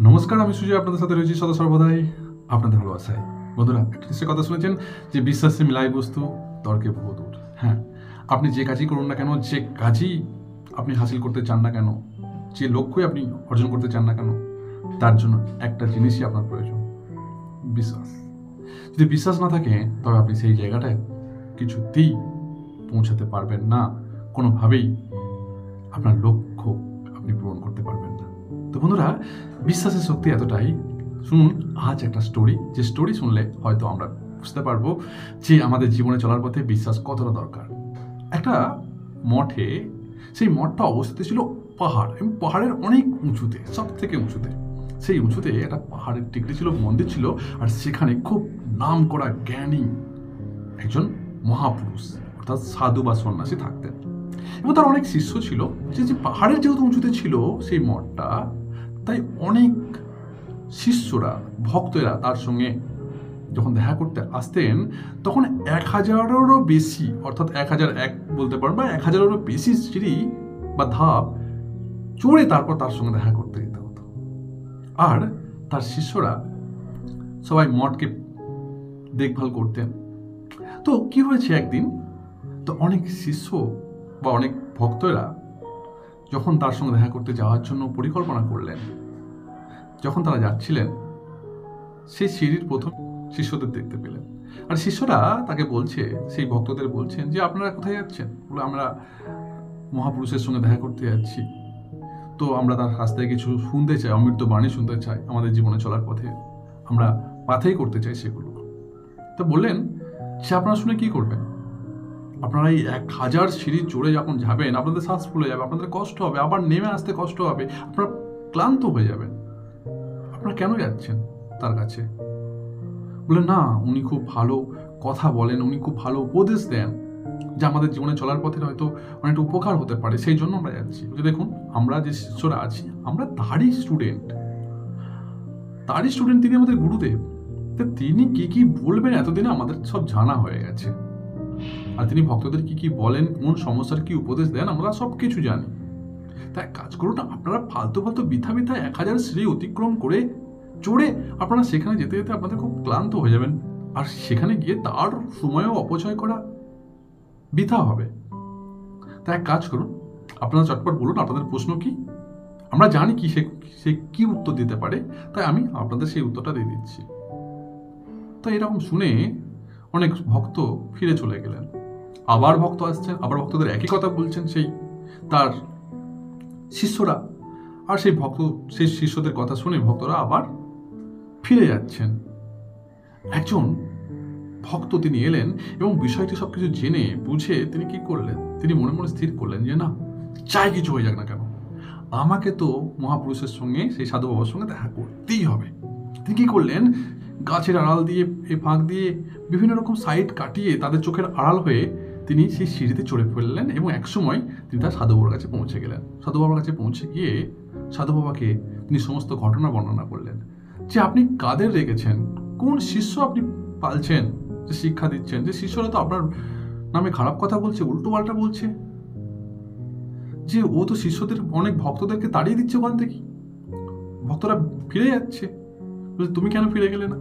নমস্কার, আমি সুজয় আপনাদের সাথে রয়েছি সদা সর্বদাই আপনাদের ভালোবাসায়। বন্ধুরা, একটা নিশ্চয়ই কথা শুনেছেন যে বিশ্বাসে মিলাই বস্তু তর্কে বহু দূর। হ্যাঁ, আপনি যে কাজই করুন না কেন, যে কাজই আপনি হাসিল করতে চান না কেন, যে লক্ষ্যই আপনি অর্জন করতে চান না কেন, তার জন্য একটা জিনিসই আপনার প্রয়োজন, বিশ্বাস। যদি বিশ্বাস না থাকে তবে আপনি সেই জায়গাটায় কিছুতেই পৌঁছাতে পারবেন না, কোনোভাবেই আপনার লক্ষ্য আপনি পূরণ করতে পারবেন না। তো বন্ধুরা, বিশ্বাসের শক্তি এতটাই। শুনুন আজ একটা স্টোরি, যে স্টোরি শুনলে হয়তো আমরা বুঝতে পারবো যে আমাদের জীবনে চলার পথে বিশ্বাস কতটা দরকার। একটা মঠে, সেই মঠটা অবস্থিত ছিল পাহাড় এবং পাহাড়ের অনেক উঁচুতে, সব থেকে উঁচুতে। সেই উঁচুতে একটা পাহাড়ের টিকটি ছিল, মন্দির ছিল, আর সেখানে খুব নাম করা জ্ঞানী একজন মহাপুরুষ অর্থাৎ সাধু বা সন্ন্যাসী থাকতেন। এবং তার অনেক শিষ্য ছিল। যে পাহাড়ের যেহেতু উঁচুতে ছিল সেই মঠটা, তাই অনেক শিষ্যরা, ভক্তরা তার সঙ্গে যখন দেখা করতে আসতেন, তখন 1000-এরও বেশি, অর্থাৎ 1001 বলতে পারেন, বা 1000-এরও বেশি সিঁড়ি বা ধাপ চড়ে তারপর তার সঙ্গে দেখা করতে যেতে হতো। আর তার শিষ্যরা সবাই মঠকে দেখভাল করতেন। তো কি হয়েছে একদিন, তো অনেক শিষ্য বা অনেক ভক্তরা যখন তার সঙ্গে দেখা করতে যাওয়ার জন্য পরিকল্পনা করলেন, যখন তারা যাচ্ছিলেন, সেই সিঁড়ির প্রথম শিষ্যদের দেখতে পেলেন। আর শিষ্যরা তাকে বলছে, সেই ভক্তদের বলছেন যে আপনারা কোথায় যাচ্ছেন? বলে আমরা মহাপুরুষের সঙ্গে দেখা করতে যাচ্ছি, তো আমরা তার কাছ থেকে কিছু শুনতে চাই, অমৃত বাণী শুনতে চাই, আমাদের জীবনে চলার পথে আমরা পাথেই করতে চাই সেগুলো। তো বললেন যে আপনারা শুনে কি করবেন? আপনারা এই 1000 সিঁড়ি চড়ে যখন যাবেন, আপনাদের শ্বাস ফুলে যাবে, আপনাদের কষ্ট হবে, আবার নেমে আসতে কষ্ট হবে, আপনারা ক্লান্ত হয়ে যাবেন। আপনারা কেন যাচ্ছেন তার কাছে? বলে না, উনি খুব ভালো কথা বলেন, উনি খুব ভালো উপদেশ দেন, যা আমাদের জীবনে চলার পথে হয়তো অনেকটা উপকার হতে পারে, সেই জন্য আমরা যাচ্ছি। দেখুন, আমরা যে শিষ্যরা আছি, আমরা তারই স্টুডেন্ট, তিনি আমাদের গুরুদেব। তিনি কি কি বলবেন এতদিনে আমাদের সব জানা হয়ে গেছে। আর তিনি ভক্তদের কি কি বলেন, কোন সমস্যার কি উপদেশ দেন, আমরা সব কিছু জানি। তাই কাজ করুন না, আপনারা ফালতু বৃথা 1000 সিঁড়ি অতিক্রম করে চড়ে আপনারা সেখানে যেতে যেতে আপনাদের খুব ক্লান্ত হয়ে যাবেন, আর সেখানে গিয়ে তার সময়ও অপচয় করা বৃথা হবে। তাই এক কাজ করুন, আপনারা চটপট বলুন আপনাদের প্রশ্ন কি, আমরা জানি কি সে কি উত্তর দিতে পারে, তাই আমি আপনাদের সেই উত্তরটা দিয়ে দিচ্ছি। তো এরকম শুনে অনেক ভক্ত ফিরে চলে গেলেন। আবার ভক্ত আসছেন, আবার ভক্তদের একই কথা বলছেন সেই তার শিষ্যরা। আর সেই শিষ্যদের কথা শুনে ভক্তরা আবার ফিরে যাচ্ছেন। একজন ভক্ত তিনি এলেন এবং বিষয়টি সবকিছু জেনে বুঝে তিনি কি করলেন, তিনি মনে মনে স্থির করলেন যে না, চাই কিছু হয়ে যাক না কেন, আমাকে তো মহাপুরুষের সঙ্গে, সেই সাধু বাবার সঙ্গে দেখা করতেই হবে। তিনি কি করলেন, গাছের আড়াল দিয়ে, ফাঁক দিয়ে, বিভিন্ন রকম সাইড কাটিয়ে তাদের চোখের আড়াল হয়ে তিনি সেই সিঁড়িতে চড়ে ফেললেন এবং একসময় তিনি তার সাধু বাবার কাছে পৌঁছে গেলেন। সাধু বাবার কাছে পৌঁছে গিয়ে সাধু বাবাকে তিনি সমস্ত ঘটনা বর্ণনা করলেন, যে আপনি কাদের রেখেছেন, কোন শিষ্য আপনি পালছেন, যে শিক্ষা দিচ্ছেন, যে শিষ্যরা তো আপনার নামে খারাপ কথা বলছে, উল্টো পাল্টা বলছে, যে ও তো শিষ্যদের, অনেক ভক্তদেরকে তাড়িয়ে দিচ্ছে ওখান থেকে, ভক্তরা ফিরে যাচ্ছে, তুমি কেন ফিরে গেলে না?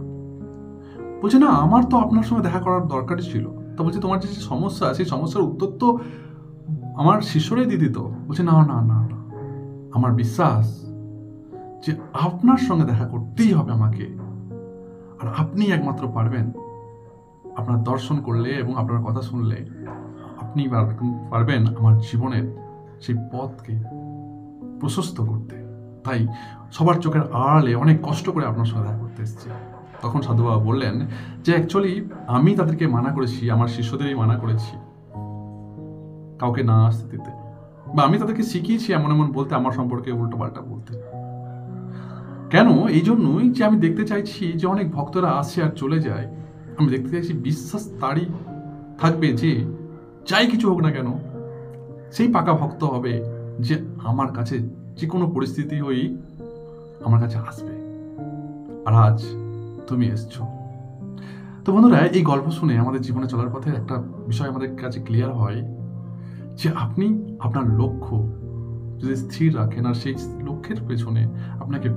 বলছে না, আমার তো আপনার সঙ্গে দেখা করার দরকারই ছিল। তো বলছে তোমার যে সমস্যা, সেই সমস্যার উত্তর তো আমার শিষ্যরাই দিয়ে দিত। বলছে না না না, আমার বিশ্বাস যে আপনার সঙ্গে দেখা করতেই হবে আমাকে, আর আপনি একমাত্র পারবেন। আপনার দর্শন করলে এবং আপনার কথা শুনলে আপনি পারবেন আমার জীবনের সেই পথকে প্রশস্ত করতে। তাই সবার চোখের আড়ালে অনেক কষ্ট করে আপনার সঙ্গে দেখা করতে এসেছি। তখন সাধু বাবা বললেন যে অ্যাকচুয়ালি আমি তাদেরকে মানা করেছি, আমার শিষ্যদেরই মানা করেছি কাউকে না আসতে দিতে, বা আমি তাদেরকে শিখিয়েছি এমন এমন বলতে, আমার সম্পর্কে উল্টো পাল্টা বলতে। কেন? এই জন্যই যে আমি দেখতে চাইছি যে অনেক ভক্তরা আসে আর চলে যায়, আমি দেখতে চাইছি বিশ্বাস তারই থাকবে যে যাই কিছু হোক না কেন, সেই পাকা ভক্ত হবে যে আমার কাছে যে কোনো পরিস্থিতি হয়েই আমার কাছে আসবে। আর আজ তুমি এসছো। তো বন্ধুরা, এই গল্প শুনে আমাদের জীবনে চলার পথে একটা বিষয় আমাদের কাছে ক্লিয়ার হয়, যে আপনি আপনার লক্ষ্য যদি স্থির রাখেন আর সেই লক্ষ্যের পেছনে আপনাকে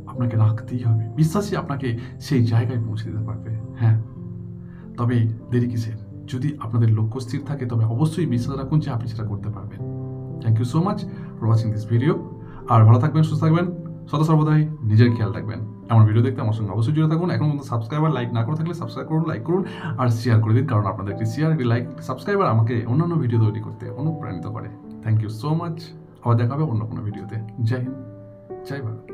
আপনাকে রাখতেই হবে। বিশ্বাসই আপনাকে সেই জায়গায় পৌঁছে দিতে পারবে। হ্যাঁ, তবে দেরি কিসের? যদি আপনাদের লক্ষ্য স্থির থাকে তবে অবশ্যই বিশ্বাস রাখুন যে আপনি সেটা করতে পারবেন। Thank you so much for watching this video. আর ভালো থাকবেন, সুস্থ থাকবেন, সদা সর্বদাই নিজের খেয়াল রাখবেন। আমার ভিডিও দেখতে আমার সঙ্গে অবশ্যই জুড়ে থাকুন। এখন পর্যন্ত সাবস্ক্রাইবার লাইক না করে থাকলে সাবস্ক্রাইব করুন, লাইক করুন আর শেয়ার করে দিন, কারণ আপনাদের একটি শেয়ার, একটি লাইক, সাবস্ক্রাইবার আমাকে অন্যান্য ভিডিও তৈরি করতে অনুপ্রাণিত করে। Thank you so much. আবার দেখা হবে অন্য কোনো ভিডিওতে। জয় হিন্দ, জয় ভারত।